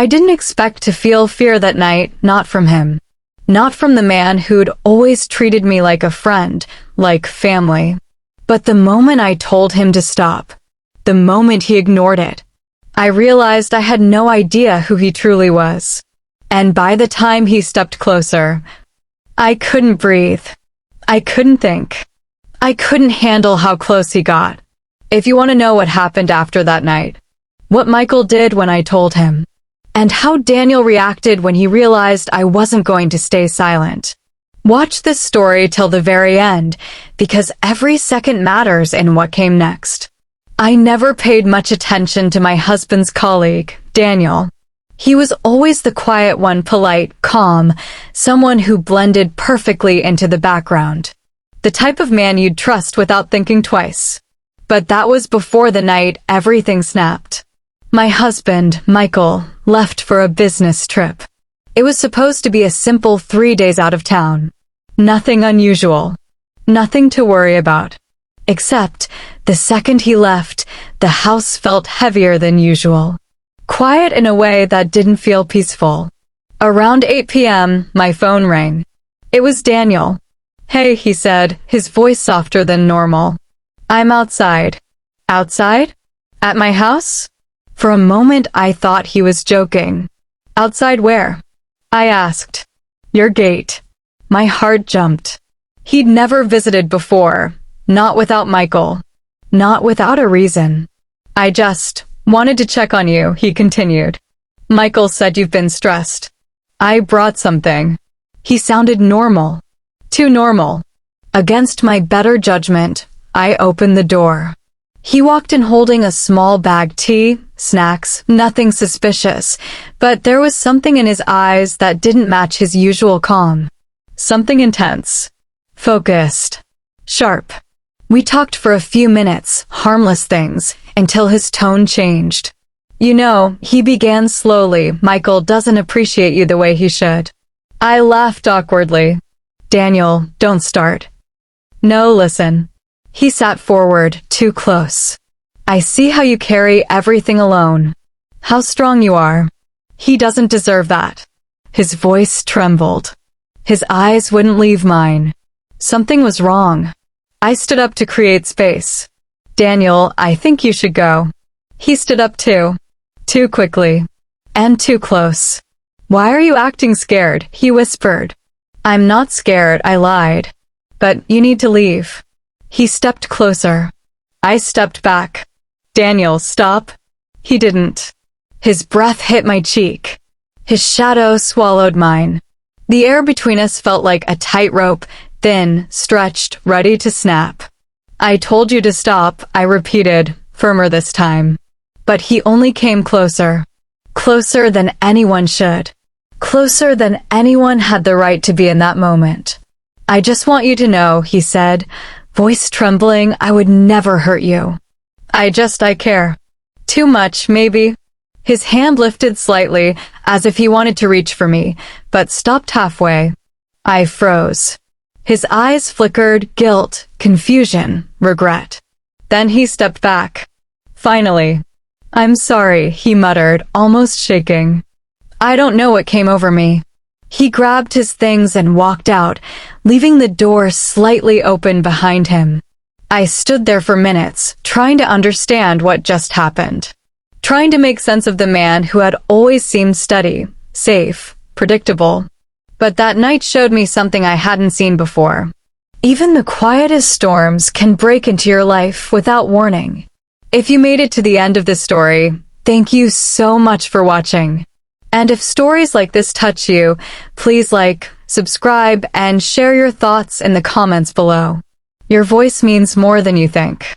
I didn't expect to feel fear that night, not from him. Not from the man who'd always treated me like a friend, like family. But the moment I told him to stop, the moment he ignored it, I realized I had no idea who he truly was. And by the time he stepped closer, I couldn't breathe. I couldn't think. I couldn't handle how close he got. If you want to know what happened after that night, what Michael did when I told him, and how Daniel reacted when he realized I wasn't going to stay silent, watch this story till the very end, because every second matters in what came next. I never paid much attention to my husband's colleague, Daniel. He was always the quiet one, polite, calm, someone who blended perfectly into the background. The type of man you'd trust without thinking twice. But that was before the night everything snapped. My husband, Michael, left for a business trip. It was supposed to be a simple 3 days out of town. Nothing unusual. Nothing to worry about. Except, the second he left, the house felt heavier than usual. Quiet in a way that didn't feel peaceful. Around 8 p.m., my phone rang. It was Daniel. "Hey," he said, his voice softer than normal. "I'm outside." "Outside? At my house?" For a moment I thought he was joking. "Outside where?" I asked. "Your gate." My heart jumped. He'd never visited before, not without Michael, not without a reason. "I just wanted to check on you," he continued. "Michael said you've been stressed. I brought something." He sounded normal. Too normal. Against my better judgment, I opened the door. He walked in holding a small bag, tea, snacks, nothing suspicious, but there was something in his eyes that didn't match his usual calm. Something intense. Focused. Sharp. We talked for a few minutes, harmless things, until his tone changed. "You know," he began slowly, "Michael doesn't appreciate you the way he should." I laughed awkwardly. "Daniel, don't start." "No, listen." He sat forward, too close. "I see how you carry everything alone. How strong you are. He doesn't deserve that." His voice trembled. His eyes wouldn't leave mine. Something was wrong. I stood up to create space. "Daniel, I think you should go." He stood up too. Too quickly. And too close. "Why are you acting scared?" he whispered. "I'm not scared," I lied. "But you need to leave." He stepped closer. I stepped back. "Daniel, stop." He didn't. His breath hit my cheek. His shadow swallowed mine. The air between us felt like a tightrope, thin, stretched, ready to snap. "I told you to stop," I repeated, firmer this time. But he only came closer. Closer than anyone should. Closer than anyone had the right to be in that moment. "I just want you to know," he said, voice trembling, "I would never hurt you. I care. Too much, maybe." His hand lifted slightly, as if he wanted to reach for me, but stopped halfway. I froze. His eyes flickered, guilt, confusion, regret. Then he stepped back. Finally. "I'm sorry," he muttered, almost shaking. I don't know what came over me. He grabbed his things and walked out, leaving the door slightly open behind him. I stood there for minutes, trying to understand what just happened. Trying to make sense of the man who had always seemed steady, safe, predictable. But that night showed me something I hadn't seen before. Even the quietest storms can break into your life without warning. If you made it to the end of this story, thank you so much for watching. And if stories like this touch you, please like, subscribe, and share your thoughts in the comments below. Your voice means more than you think.